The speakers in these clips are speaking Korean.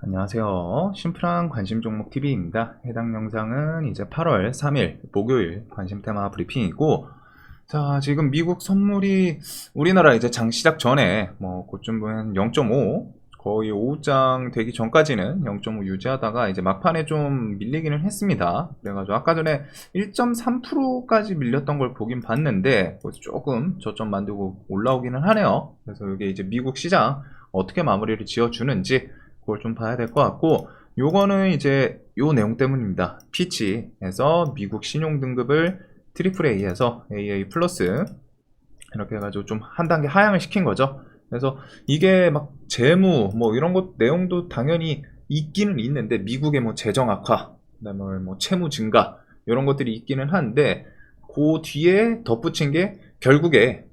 안녕하세요. 심플한 관심 종목 TV입니다. 해당 영상은 이제 8월 3일 목요일 관심 테마 브리핑이고, 자, 지금 미국 선물이 우리나라 이제 장 시작 전에 그쯤 보면 0.5 거의 오후장 되기 전까지는 0.5 유지하다가 이제 막판에 좀 밀리기는 했습니다. 그래가지고 아까 전에 1.3%까지 밀렸던 걸 보긴 봤는데 거기서 조금 저점 만들고 올라오기는 하네요. 그래서 이게 이제 미국 시장 어떻게 마무리를 지어주는지 그걸 좀 봐야 될 것 같고, 요거는 이제 요 내용 때문입니다. 피치에서 미국 신용 등급을 트리플 A에서 AA 플러스 이렇게 해가지고 좀 한 단계 하향을 시킨 거죠. 그래서 이게 막 재무 이런 것 내용도 당연히 있기는 있는데, 미국의 재정 악화, 그다음에 채무 증가 이런 것들이 있기는 한데, 그 뒤에 덧붙인 게 결국에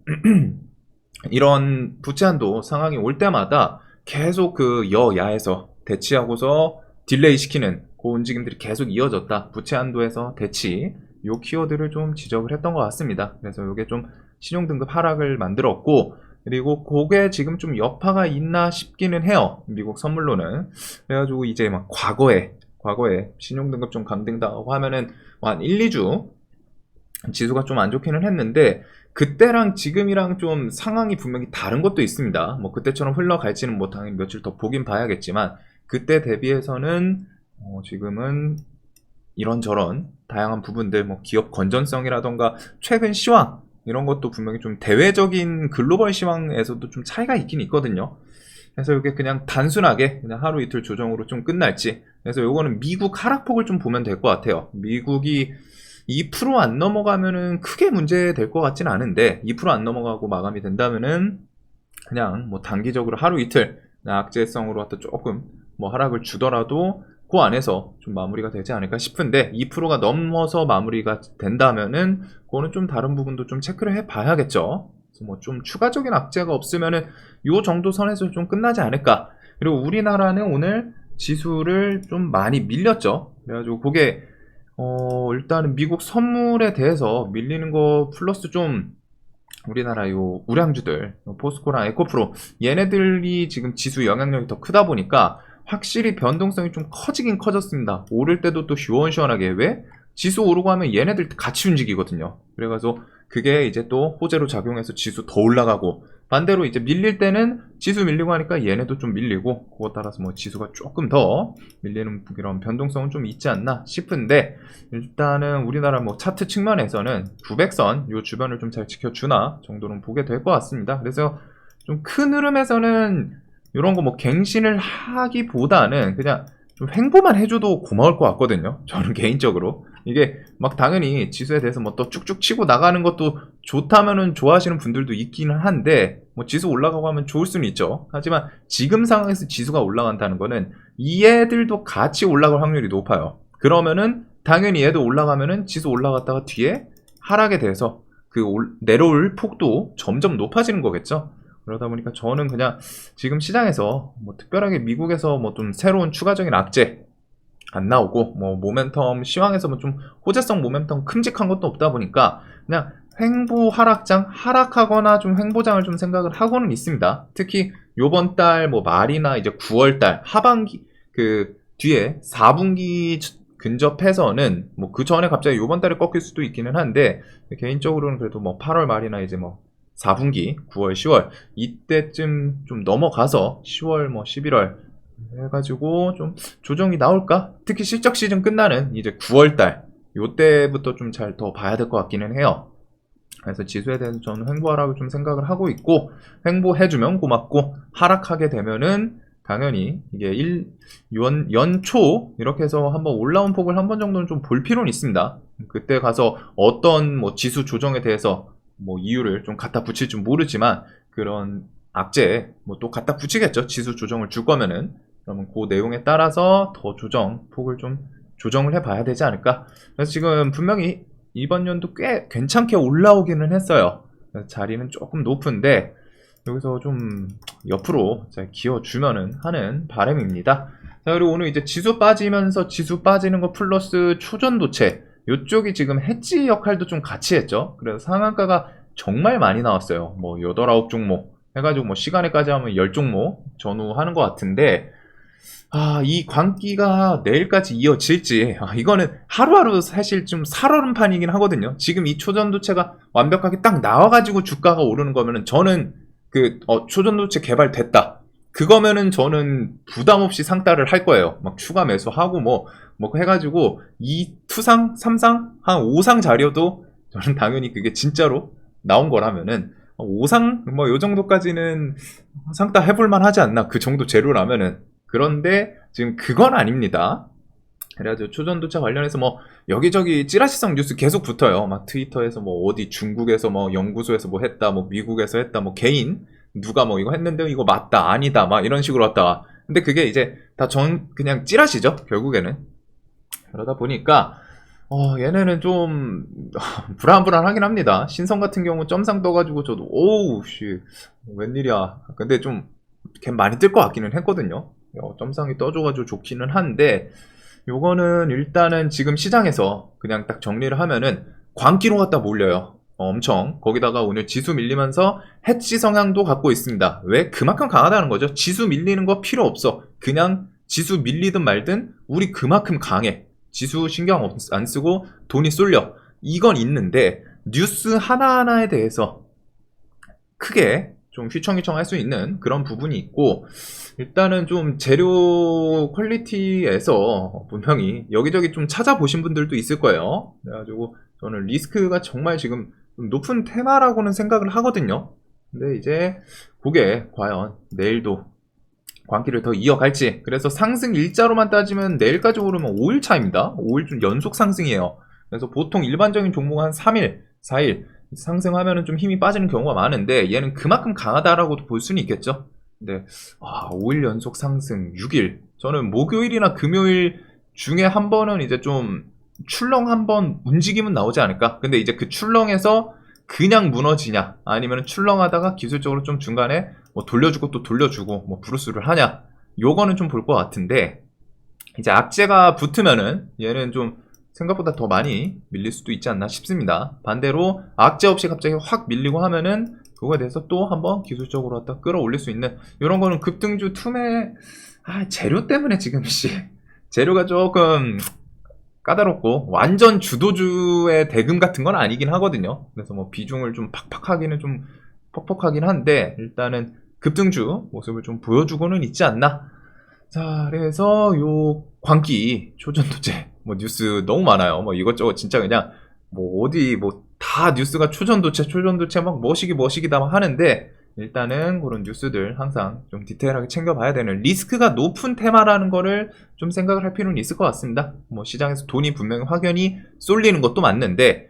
이런 부채 한도 상황이 올 때마다 계속 그 여야에서 대치하고서 딜레이 시키는 그 움직임들이 계속 이어졌다. 부채 한도에서 대치, 요 키워드를 좀 지적을 했던 것 같습니다. 그래서 이게 좀 신용등급 하락을 만들었고, 그리고 그게 지금 좀 여파가 있나 싶기는 해요. 미국 선물로는. 그래가지고 이제 막 과거에 신용등급 좀 감등당하고 하면은 한 1, 2주 지수가 좀 안 좋기는 했는데, 그때랑 지금이랑 좀 상황이 분명히 다른 것도 있습니다. 그때처럼 흘러갈지는 당연히 며칠 더 보긴 봐야겠지만, 그때 대비해서는 지금은 이런저런 다양한 부분들, 기업 건전성이라던가 최근 시황 이런 것도 분명히 좀 대외적인 글로벌 시황에서도 좀 차이가 있긴 있거든요. 그래서 이게 그냥 단순하게 그냥 하루 이틀 조정으로 좀 끝날지, 그래서 요거는 미국 하락폭을 좀 보면 될 것 같아요. 미국이 2%안 넘어가면은 크게 문제 될 것 같진 않은데, 2%안 넘어가고 마감이 된다면은 그냥 단기적으로 하루 이틀 악재성으로 갖다 조금 하락을 주더라도 그 안에서 좀 마무리가 되지 않을까 싶은데, 2%가 넘어서 마무리가 된다면은 그거는 좀 다른 부분도 좀 체크를 해 봐야겠죠. 그래서 좀 추가적인 악재가 없으면은 요 정도 선에서 좀 끝나지 않을까. 그리고 우리나라는 오늘 지수를 좀 많이 밀렸죠. 그래가지고 그게 일단은 미국 선물에 대해서 밀리는 거 플러스 좀 우리나라 요 우량주들, 포스코랑 에코프로, 얘네들이 지금 지수 영향력이 더 크다 보니까 확실히 변동성이 좀 커지긴 커졌습니다. 오를 때도 또 시원시원하게. 왜? 지수 오르고 하면 얘네들 같이 움직이거든요. 그래가지고 그게 이제 또 호재로 작용해서 지수 더 올라가고, 반대로 이제 밀릴 때는 지수 밀리고 하니까 얘네도 좀 밀리고, 그거 따라서 지수가 조금 더 밀리는 그런 변동성은 좀 있지 않나 싶은데, 일단은 우리나라 차트 측면에서는 900선 요 주변을 좀 잘 지켜주나 정도는 보게 될 것 같습니다. 그래서 좀 큰 흐름에서는 이런 거 갱신을 하기보다는 그냥 좀 횡보만 해줘도 고마울 것 같거든요. 저는 개인적으로. 이게 당연히 지수에 대해서 또 쭉쭉 치고 나가는 것도 좋다면은 좋아하시는 분들도 있기는 한데, 지수 올라가고 하면 좋을 수는 있죠. 하지만 지금 상황에서 지수가 올라간다는 거는 이 애들도 같이 올라갈 확률이 높아요. 그러면은 당연히 얘도 올라가면은 지수 올라갔다가 뒤에 하락에 대해서 그 내려올 폭도 점점 높아지는 거겠죠. 그러다 보니까 저는 그냥 지금 시장에서 특별하게 미국에서 좀 새로운 추가적인 악재 안 나오고, 모멘텀 시황에서 좀 호재성 모멘텀 큼직한 것도 없다 보니까 그냥 횡보 하락장, 하락하거나 좀 횡보장을 좀 생각을 하고는 있습니다. 특히 요번 달 말이나 이제 9월 달 하반기 그 뒤에 4분기 근접해서는 그 전에 갑자기 요번 달에 꺾일 수도 있기는 한데, 개인적으로는 그래도 8월 말이나 이제 4분기 9월 10월 이때쯤 좀 넘어가서 10월 11월 해가지고 좀 조정이 나올까? 특히 실적 시즌 끝나는 이제 9월달 요때부터 좀 잘 더 봐야 될 것 같기는 해요. 그래서 지수에 대해서 저는 횡보하라고 좀 생각을 하고 있고, 횡보해주면 고맙고, 하락하게 되면은 당연히 이게 연초 이렇게 해서 한번 올라온 폭을 한 번 정도는 좀 볼 필요는 있습니다. 그때 가서 어떤 지수 조정에 대해서 이유를 좀 갖다 붙일 줄 모르지만, 그런 악재 또 갖다 붙이겠죠. 지수 조정을 줄 거면은. 그러면 그 내용에 따라서 더 폭을 좀 조정을 해봐야 되지 않을까. 그래서 지금 분명히 이번 연도 꽤 괜찮게 올라오기는 했어요. 자리는 조금 높은데 여기서 좀 옆으로 잘 기어주면은 하는 바람입니다. 자, 그리고 오늘 이제 지수 빠지면서 지수 빠지는 거 플러스 초전도체 요쪽이 지금 해지 역할도 좀 같이 했죠. 그래서 상한가가 정말 많이 나왔어요. 8, 9종목 해가지고 시간에까지 하면 10종목 전후하는 것 같은데, 이 광기가 내일까지 이어질지, 이거는 하루하루 사실 좀 살얼음판이긴 하거든요. 지금 이 초전도체가 완벽하게 딱 나와가지고 주가가 오르는 거면은 저는 초전도체 개발됐다. 그거면은 저는 부담 없이 상따를 할 거예요. 막 추가 매수하고 뭐 해가지고 2상, 3상, 한 5상 자료도 저는 당연히 그게 진짜로 나온 거라면은 5상 뭐 요 정도까지는 상따 해볼만 하지 않나, 그 정도 재료라면은. 그런데 지금 그건 아닙니다. 그래가지고 초전도체 관련해서 뭐 여기저기 찌라시성 뉴스 계속 붙어요. 막 트위터에서 뭐 어디 중국에서 뭐 연구소에서 뭐 했다, 뭐 미국에서 했다, 뭐 개인 누가 뭐 이거 했는데 이거 맞다 아니다 막 이런 식으로 왔다가. 근데 그게 이제 다 그냥 찌라시죠 결국에는. 그러다 보니까 얘네는 좀 불안불안하긴 합니다. 신성 같은 경우 점상 떠가지고 저도 오우 씨 웬일이야. 근데 좀 많이 뜰 것 같기는 했거든요. 점상이 떠줘가지고 좋기는 한데, 요거는 일단은 지금 시장에서 그냥 딱 정리를 하면은 광기로 갖다 몰려요. 엄청. 거기다가 오늘 지수 밀리면서 해치 성향도 갖고 있습니다. 왜? 그만큼 강하다는 거죠. 지수 밀리는 거 필요 없어. 그냥 지수 밀리든 말든 우리 그만큼 강해. 지수 신경 안 쓰고 돈이 쏠려. 이건 있는데 뉴스 하나하나에 대해서 크게 좀 휘청휘청 할 수 있는 그런 부분이 있고, 일단은 좀 재료 퀄리티에서 분명히 여기저기 좀 찾아보신 분들도 있을 거예요. 그래가지고 저는 리스크가 정말 지금 좀 높은 테마라고는 생각을 하거든요. 근데 이제 그게 과연 내일도 광기를 더 이어갈지. 그래서 상승 일자로만 따지면 내일까지 오르면 5일 차입니다. 5일 좀 연속 상승이에요. 그래서 보통 일반적인 종목은 한 3일, 4일 상승하면은 좀 힘이 빠지는 경우가 많은데, 얘는 그만큼 강하다라고도 볼 수는 있겠죠. 근데 5일 연속 상승 6일, 저는 목요일이나 금요일 중에 한 번은 이제 좀 출렁 한번 움직임은 나오지 않을까. 근데 이제 그 출렁에서 그냥 무너지냐, 아니면 출렁하다가 기술적으로 좀 중간에 뭐 돌려주고 또 돌려주고 뭐 브루스를 하냐, 요거는 좀 볼 것 같은데, 이제 악재가 붙으면은 얘는 좀 생각보다 더 많이 밀릴 수도 있지 않나 싶습니다. 반대로 악재 없이 갑자기 확 밀리고 하면은 그거에 대해서 또 한번 기술적으로 갖다 끌어올릴 수 있는, 이런 거는 급등주 툼의 재료 때문에 지금 재료가 조금 까다롭고 완전 주도주의 대금 같은 건 아니긴 하거든요. 그래서 뭐 비중을 좀 팍팍하기는 좀 퍽퍽하긴 한데, 일단은 급등주 모습을 좀 보여주고는 있지 않나. 자, 그래서 요 광기 초전도체 뭐 뉴스 너무 많아요. 뭐 이것저것 진짜 그냥 뭐 어디 뭐 다 뉴스가 초전도체 막 머시기다 하는데, 일단은 그런 뉴스들 항상 좀 디테일하게 챙겨봐야 되는, 리스크가 높은 테마라는 거를 좀 생각을 할 필요는 있을 것 같습니다. 뭐 시장에서 돈이 분명히 확연히 쏠리는 것도 맞는데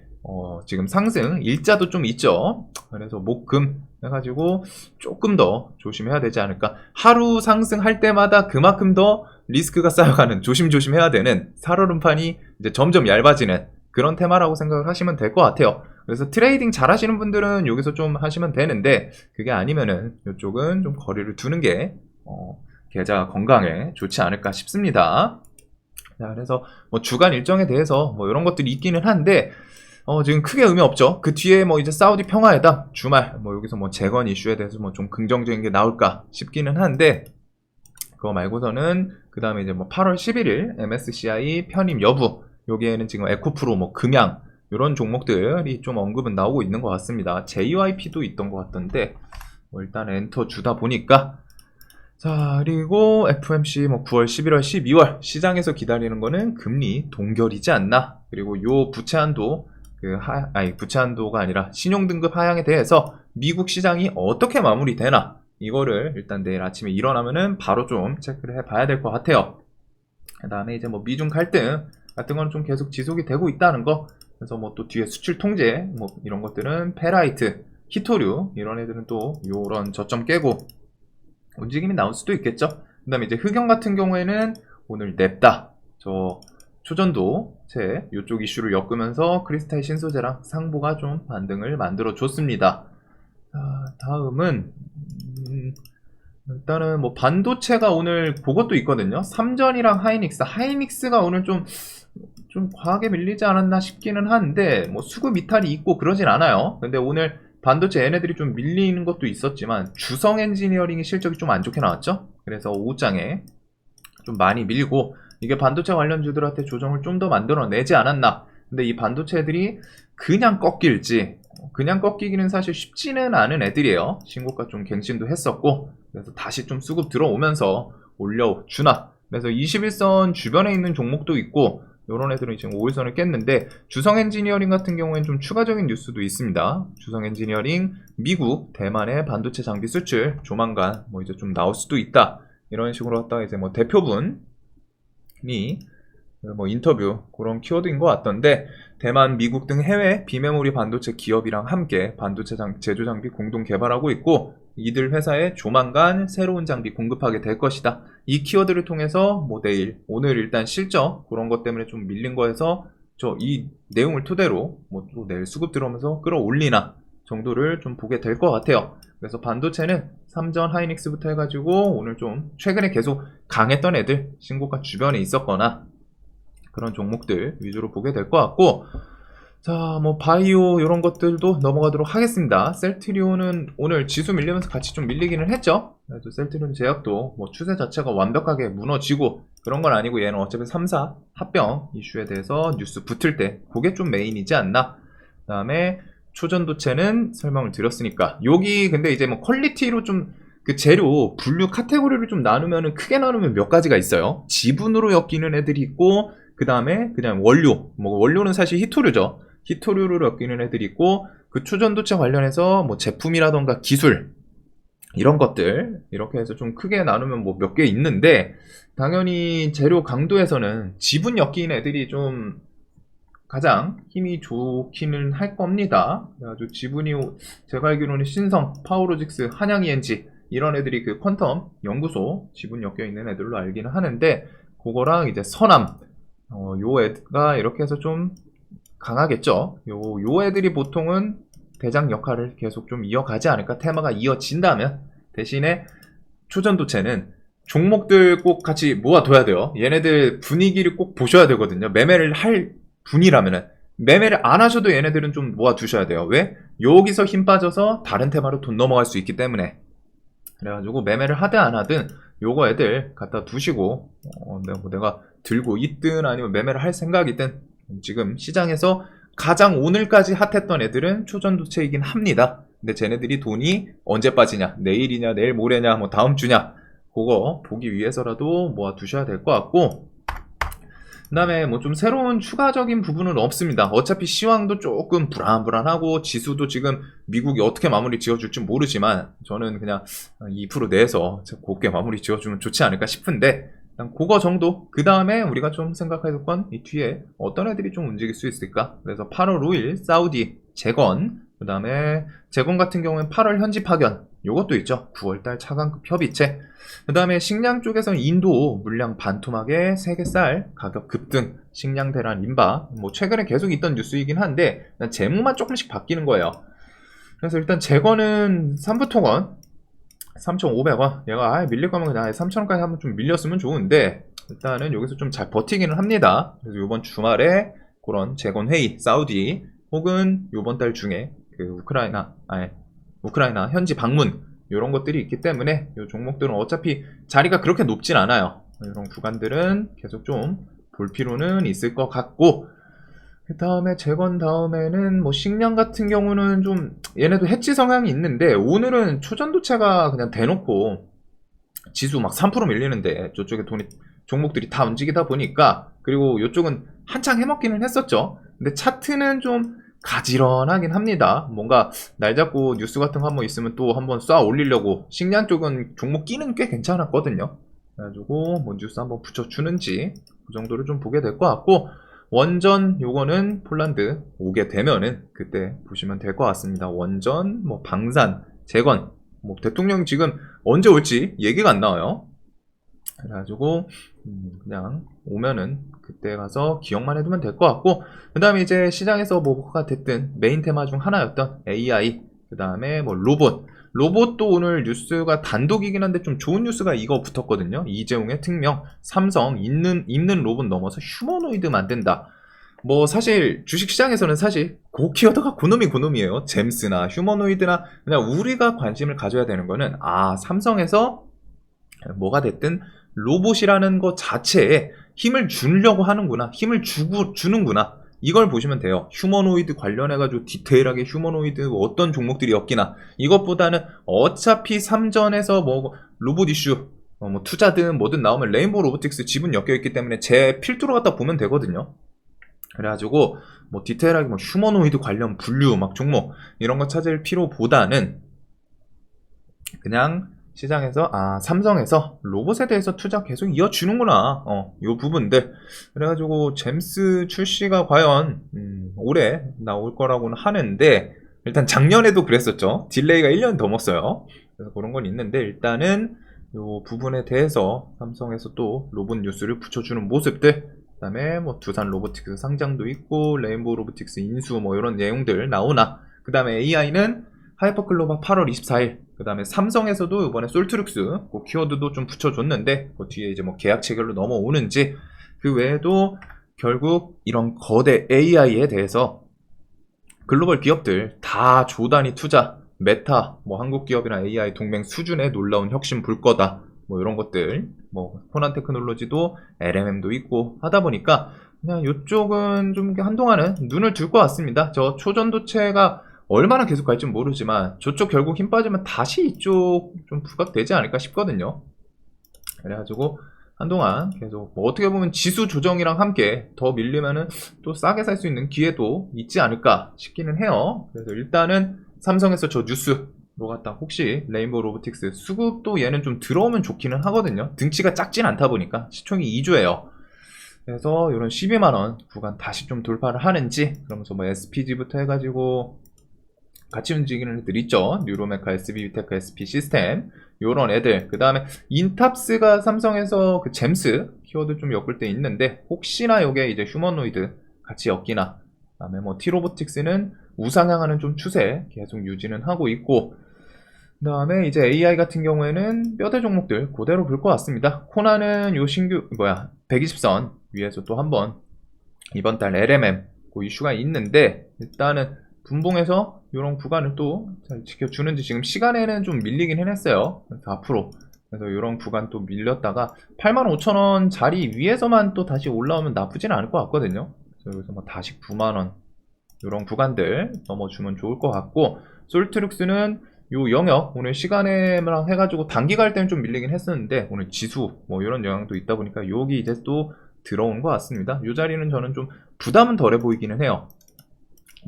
지금 상승 일자도 좀 있죠. 그래서 목금 해가지고 조금 더 조심해야 되지 않을까. 하루 상승할 때마다 그만큼 더 리스크가 쌓여가는, 조심조심해야 되는 살얼음판이 이제 점점 얇아지는 그런 테마라고 생각을 하시면 될 것 같아요. 그래서 트레이딩 잘 하시는 분들은 여기서 좀 하시면 되는데, 그게 아니면은 이쪽은 좀 거리를 두는 게 계좌 건강에 좋지 않을까 싶습니다. 자, 그래서 뭐 주간 일정에 대해서 뭐 이런 것들이 있기는 한데 지금 크게 의미 없죠. 그 뒤에 뭐 이제 사우디 평화회담 주말 뭐 여기서 뭐 재건 이슈에 대해서 뭐 좀 긍정적인 게 나올까 싶기는 한데, 그거 말고서는 그 다음에 이제 뭐 8월 11일 MSCI 편입 여부, 여기에는 지금 에코프로 뭐 금양 이런 종목들이 좀 언급은 나오고 있는 것 같습니다. JYP도 있던 것 같던데 뭐 일단 엔터 주다 보니까. 자, 그리고 FMC 뭐 9월, 11월, 12월 시장에서 기다리는 거는 금리 동결이지 않나. 그리고 요 부채 한도 부채 한도가 아니라 신용등급 하향에 대해서 미국 시장이 어떻게 마무리되나, 이거를 일단 내일 아침에 일어나면은 바로 좀 체크를 해봐야 될 것 같아요. 그 다음에 이제 뭐 미중 갈등 같은 건 좀 계속 지속이 되고 있다는 거. 그래서 뭐 또 뒤에 수출 통제 뭐 이런 것들은 페라이트, 히토류 이런 애들은 또 요런 저점 깨고 움직임이 나올 수도 있겠죠. 그 다음에 이제 흑연 같은 경우에는 오늘 냅다 저 초전도체 이쪽 이슈를 엮으면서 크리스탈 신소재랑 상보가 좀 반등을 만들어 줬습니다. 다음은 일단은 뭐 반도체가 오늘 그것도 있거든요. 삼전이랑 하이닉스가 오늘 좀 과하게 밀리지 않았나 싶기는 한데, 뭐 수급 이탈이 있고 그러진 않아요. 근데 오늘 반도체 얘네들이 좀 밀리는 것도 있었지만 주성 엔지니어링의 실적이 좀 안 좋게 나왔죠. 그래서 오후장에 좀 많이 밀고 이게 반도체 관련주들한테 조정을 좀 더 만들어내지 않았나. 근데 이 반도체들이 그냥 꺾일지, 그냥 꺾이기는 사실 쉽지는 않은 애들이에요. 신고가 좀 갱신도 했었고, 그래서 다시 좀 수급 들어오면서 올려주나. 그래서 21선 주변에 있는 종목도 있고, 요런 애들은 지금 5일선을 깼는데, 주성 엔지니어링 같은 경우에는 좀 추가적인 뉴스도 있습니다. 주성 엔지니어링 미국, 대만의 반도체 장비 수출 조만간 뭐 이제 좀 나올 수도 있다. 이런 식으로 했다가 이제 뭐 대표분이 뭐 인터뷰 그런 키워드인 것 같던데, 대만, 미국 등 해외 비메모리 반도체 기업이랑 함께 반도체 제조 장비 공동 개발하고 있고, 이들 회사에 조만간 새로운 장비 공급하게 될 것이다. 이 키워드를 통해서 뭐 내일, 오늘 일단 실적 그런 것 때문에 좀 밀린 거에서 이 내용을 토대로 뭐 또 내일 수급 들어오면서 끌어올리나 정도를 좀 보게 될 것 같아요. 그래서 반도체는 삼전, 하이닉스부터 해가지고 오늘 좀 최근에 계속 강했던 애들, 신고가 주변에 있었거나 그런 종목들 위주로 보게 될 것 같고, 자, 뭐 바이오 이런 것들도 넘어가도록 하겠습니다. 셀트리온은 오늘 지수 밀리면서 같이 좀 밀리기는 했죠. 그래도 셀트리온 제약도 뭐 추세 자체가 완벽하게 무너지고 그런 건 아니고, 얘는 어차피 3사 합병 이슈에 대해서 뉴스 붙을 때 그게 좀 메인이지 않나. 그 다음에 초전도체는 설명을 드렸으니까, 여기 근데 이제 뭐 퀄리티로 좀 그 재료 분류 카테고리를 좀 나누면은 크게 나누면 몇 가지가 있어요. 지분으로 엮이는 애들이 있고, 그 다음에 그냥 원료, 뭐 원료는 사실 히토류죠. 히토류로 엮이는 애들이 있고, 그 초전도체 관련해서 뭐 제품이라던가 기술 이런 것들 이렇게 해서 좀 크게 나누면 뭐 몇 개 있는데, 당연히 재료 강도에서는 지분 엮이는 애들이 좀 가장 힘이 좋기는 할 겁니다. 그래가지고 지분이 제가 알기로는 신성, 파워로직스, 한양ENG 이런 애들이 그 퀀텀 연구소 지분 엮여 있는 애들로 알기는 하는데, 그거랑 이제 서남 요 애가 이렇게 해서 좀 강하겠죠. 요 애들이 보통은 대장 역할을 계속 좀 이어가지 않을까. 테마가 이어진다면. 대신에 초전도체는 종목들 꼭 같이 모아둬야 돼요. 얘네들 분위기를 꼭 보셔야 되거든요. 매매를 할 분이라면은. 매매를 안 하셔도 얘네들은 좀 모아두셔야 돼요. 왜? 여기서 힘 빠져서 다른 테마로 돈 넘어갈 수 있기 때문에. 그래가지고 매매를 하든 안 하든 요거 애들 갖다 두시고, 내가 들고 있든 아니면 매매를 할 생각이든, 지금 시장에서 가장 오늘까지 핫했던 애들은 초전도체이긴 합니다. 근데 쟤네들이 돈이 언제 빠지냐, 내일이냐, 내일 모레냐, 뭐 다음 주냐, 그거 보기 위해서라도 모아 두셔야 될 것 같고, 그 다음에 뭐 좀 새로운 추가적인 부분은 없습니다. 어차피 시황도 조금 불안불안하고, 지수도 지금 미국이 어떻게 마무리 지어줄지 모르지만, 저는 그냥 2% 내에서 곱게 마무리 지어주면 좋지 않을까 싶은데, 일단 그거 정도. 그 다음에 우리가 좀 생각해둘 건 이 뒤에 어떤 애들이 좀 움직일 수 있을까. 그래서 8월 5일 사우디 재건, 그 다음에 재건 같은 경우는 8월 현지 파견, 요것도 있죠. 9월달 차관급 협의체. 그 다음에 식량 쪽에서는 인도 물량 반토막에 세계쌀 가격 급등, 식량 대란 인바, 뭐 최근에 계속 있던 뉴스이긴 한데 제목만 조금씩 바뀌는 거예요. 그래서 일단 재건은 삼부토건 3,500원. 얘가 밀릴 거면 그냥 3,000원까지 한번 좀 밀렸으면 좋은데, 일단은 여기서 좀 잘 버티기는 합니다. 그래서 이번 주말에 그런 재건 회의, 사우디 혹은 이번 달 중에 그 우크라이나 현지 방문 이런 것들이 있기 때문에 이 종목들은 어차피 자리가 그렇게 높진 않아요. 이런 구간들은 계속 좀 볼 필요는 있을 것 같고, 그 다음에 재건 다음에는 뭐 식량 같은 경우는 좀 얘네도 해지 성향이 있는데, 오늘은 초전도체가 그냥 대놓고 지수 막 3% 밀리는데 저쪽에 종목들이 다 움직이다 보니까, 그리고 이쪽은 한창 해먹기는 했었죠. 근데 차트는 좀 가지런하긴 합니다. 뭔가 날 잡고 뉴스 같은 거 한번 있으면 또 한번 쏴 올리려고. 식량 쪽은 종목 끼는 꽤 괜찮았거든요. 그래가지고 뭐 뉴스 한번 붙여주는지 그 정도를 좀 보게 될 것 같고, 원전 요거는 폴란드 오게 되면은 그때 보시면 될 것 같습니다. 원전, 뭐 방산, 재건, 뭐 대통령 지금 언제 올지 얘기가 안 나와요. 그래가지고 그냥 오면은 그때 가서 기억만 해두면 될 것 같고, 그 다음에 이제 시장에서 뭐가 됐든 메인 테마 중 하나였던 AI, 그 다음에 뭐 로봇도 오늘 뉴스가 단독이긴 한데 좀 좋은 뉴스가 이거 붙었거든요. 이재용의 특명, 삼성 입는 로봇 넘어서 휴머노이드 만든다. 뭐 사실 주식시장에서는 사실 그 키워드가 고놈이에요. 잼스나 휴머노이드나. 그냥 우리가 관심을 가져야 되는 거는, 삼성에서 뭐가 됐든 로봇이라는 것 자체에 힘을 주려고 하는구나, 힘을 주는구나, 이걸 보시면 돼요. 휴머노이드 관련해가지고 디테일하게 휴머노이드 어떤 종목들이 엮이나, 이것보다는 어차피 3전에서 뭐 로봇 이슈 뭐 투자든 뭐든 나오면 레인보우 로보틱스 지분 엮여있기 때문에 제 필두로 갖다 보면 되거든요. 그래가지고 뭐 디테일하게 뭐 휴머노이드 관련 분류 막 종목 이런 거 찾을 필요보다는 그냥 시장에서 삼성에서 로봇에 대해서 투자 계속 이어주는구나, 요 부분들. 그래가지고 잼스 출시가 과연 올해 나올 거라고는 하는데, 일단 작년에도 그랬었죠. 딜레이가 1년 넘었어요. 그래서 그런 건 있는데, 일단은 요 부분에 대해서 삼성에서 또 로봇 뉴스를 붙여주는 모습들, 그 다음에 뭐 두산 로보틱스 상장도 있고 레인보우 로보틱스 인수 뭐 이런 내용들 나오나, 그 다음에 AI는 하이퍼클로바 8월 24일, 그 다음에 삼성에서도 이번에 솔트룩스 그 키워드도 좀 붙여줬는데, 그 뒤에 이제 뭐 계약 체결로 넘어오는지, 그 외에도 결국 이런 거대 AI에 대해서 글로벌 기업들 다 조단위 투자, 메타, 뭐 한국 기업이나 AI 동맹 수준의 놀라운 혁신 불 거다, 뭐 이런 것들, 뭐 호난 테크놀로지도 LMM도 있고 하다 보니까 그냥 이쪽은 좀 한동안은 눈을 둘 것 같습니다. 저 초전도체가 얼마나 계속 갈지 모르지만 저쪽 결국 힘 빠지면 다시 이쪽 좀 부각되지 않을까 싶거든요. 그래가지고 한동안 계속 뭐 어떻게 보면 지수 조정이랑 함께 더 밀리면은 또 싸게 살 수 있는 기회도 있지 않을까 싶기는 해요. 그래서 일단은 삼성에서 저 뉴스로 갔다 혹시 레인보우 로보틱스 수급도 얘는 좀 들어오면 좋기는 하거든요. 등치가 작진 않다 보니까 시총이 2조예요. 그래서 이런 12만원 구간 다시 좀 돌파를 하는지, 그러면서 뭐 SPG부터 해가지고 같이 움직이는 애들 있죠. 뉴로메카, SB비테크, SP 시스템 요런 애들, 그 다음에 인탑스가 삼성에서 그 잼스 키워드 좀 엮을 때 있는데, 혹시나 요게 이제 휴머노이드 같이 엮이나, 그 다음에 뭐 T로보틱스는 우상향하는 좀 추세 계속 유지는 하고 있고, 그 다음에 이제 AI 같은 경우에는 뼈대 종목들 그대로 볼 것 같습니다. 코나는 요 신규 120선 위에서 또 한번 이번 달 LMM 그 이슈가 있는데, 일단은 분봉에서 이런 구간을 또 잘 지켜주는지, 지금 시간에는 좀 밀리긴 했어요. 그래서 앞으로, 그래서 이런 구간 또 밀렸다가 85,000원 자리 위에서만 또 다시 올라오면 나쁘지는 않을 것 같거든요. 그래서 여기서 뭐 다시 9만원 이런 구간들 넘어주면 좋을 것 같고, 솔트룩스는 요 영역 오늘 시간에랑 해가지고 단기 갈 때는 좀 밀리긴 했었는데, 오늘 지수 뭐 이런 영향도 있다 보니까 여기 이제 또 들어온 것 같습니다. 이 자리는 저는 좀 부담은 덜해 보이기는 해요.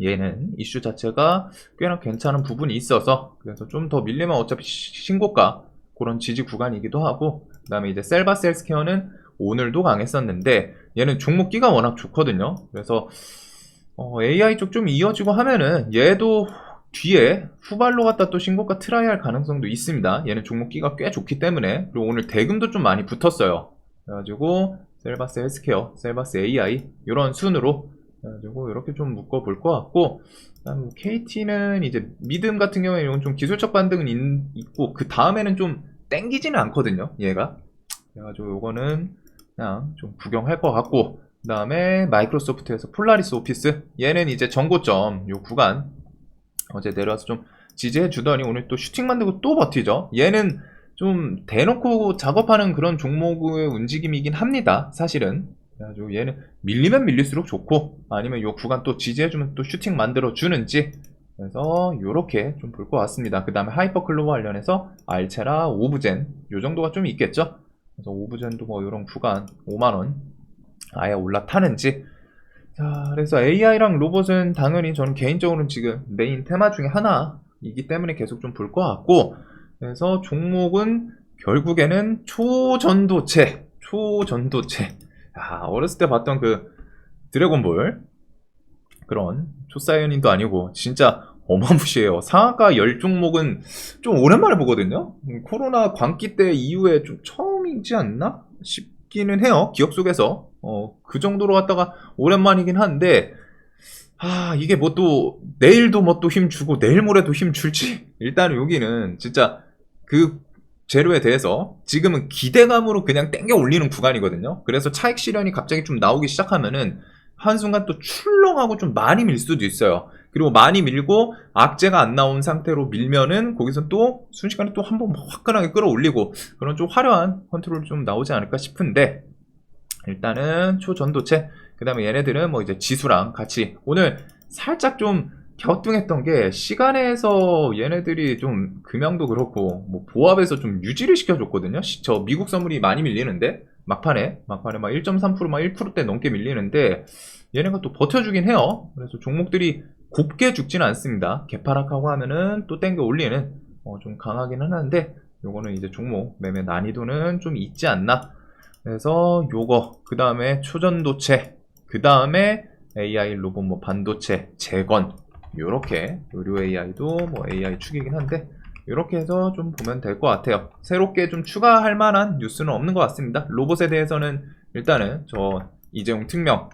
얘는 이슈 자체가 꽤나 괜찮은 부분이 있어서, 그래서 좀 더 밀리면 어차피 신고가 그런 지지 구간이기도 하고, 그 다음에 이제 셀바스 헬스케어는 오늘도 강했었는데 얘는 종목기가 워낙 좋거든요. 그래서 AI 쪽 좀 이어지고 하면은 얘도 뒤에 후발로 갔다 또 신고가 트라이 할 가능성도 있습니다. 얘는 종목기가 꽤 좋기 때문에. 그리고 오늘 대금도 좀 많이 붙었어요. 그래가지고 셀바스 헬스케어, 셀바스 AI 이런 순으로 그래가지고 이렇게 좀 묶어볼 것 같고, 그다음 KT는 이제 미듬 같은 경우에 이건 좀 기술적 반등은 있고, 그 다음에는 좀 땡기지는 않거든요, 얘가. 그래가지고 요거는 그냥 좀 구경할 것 같고, 그 다음에 마이크로소프트에서 폴라리스 오피스, 얘는 이제 전고점 요 구간 어제 내려와서 좀 지지해 주더니 오늘 또 슈팅 만들고 또 버티죠. 얘는 좀 대놓고 작업하는 그런 종목의 움직임이긴 합니다, 사실은. 그래가지고 얘는 밀리면 밀릴수록 좋고, 아니면 요 구간 또 지지해주면 또 슈팅 만들어 주는지, 그래서 요렇게 좀 볼 것 같습니다. 그 다음에 하이퍼클로버 관련해서 알체라, 오브젠 요 정도가 좀 있겠죠. 그래서 오브젠도 뭐 요런 구간 5만원 아예 올라타는지. 자, 그래서 AI랑 로봇은 당연히 저는 개인적으로는 지금 메인 테마 중에 하나이기 때문에 계속 좀 볼 것 같고, 그래서 종목은 결국에는 초전도체. 어렸을 때 봤던 그 드래곤볼 그런 초사이언인도 아니고 진짜 어마무시해요. 상한가 10종목은 좀 오랜만에 보거든요. 코로나 광기 때 이후에 좀 처음이지 않나 싶기는 해요, 기억 속에서. 그 정도로 갔다가 오랜만이긴 한데, 이게 뭐 또 내일도 뭐 또 힘주고 내일 모레도 힘줄지, 일단은 여기는 진짜 그 재료에 대해서 지금은 기대감으로 그냥 땡겨 올리는 구간이거든요. 그래서 차익 실현이 갑자기 좀 나오기 시작하면은 한순간 또 출렁하고 좀 많이 밀 수도 있어요. 그리고 많이 밀고 악재가 안 나온 상태로 밀면은 거기서 또 순식간에 또 한번 화끈하게 끌어올리고 그런 좀 화려한 컨트롤이 좀 나오지 않을까 싶은데, 일단은 초전도체, 그 다음에 얘네들은 뭐 이제 지수랑 같이 오늘 살짝 좀 갸우뚱했던 게, 시간에서 얘네들이 좀 금형도 그렇고 뭐 보합에서 좀 유지를 시켜줬거든요. 저 미국 선물이 많이 밀리는데 막판에 막 1.3% 막 1%대 넘게 밀리는데 얘네가 또 버텨주긴 해요. 그래서 종목들이 곱게 죽지는 않습니다. 개파락하고 하면은 또 땡겨 올리는 좀 강하기는 하는데, 요거는 이제 종목 매매 난이도는 좀 있지 않나. 그래서 요거, 그 다음에 초전도체, 그 다음에 AI 로봇 뭐 반도체 재건, 요렇게 의료 AI도 뭐 AI 축이긴 한데 요렇게 해서 좀 보면 될 것 같아요. 새롭게 좀 추가할 만한 뉴스는 없는 것 같습니다. 로봇에 대해서는 일단은 저 이재용 특명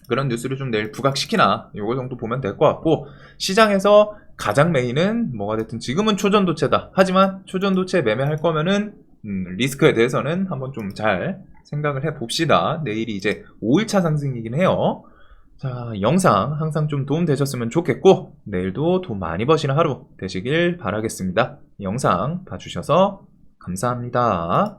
그런 뉴스를 좀 내일 부각시키나 요거 정도 보면 될 것 같고, 시장에서 가장 메인은 뭐가 됐든 지금은 초전도체다. 하지만 초전도체 매매할 거면은 리스크에 대해서는 한번 좀 잘 생각을 해 봅시다. 내일이 이제 5일차 상승이긴 해요. 자, 영상 항상 좀 도움 되셨으면 좋겠고, 내일도 돈 많이 버시는 하루 되시길 바라겠습니다. 영상 봐주셔서 감사합니다.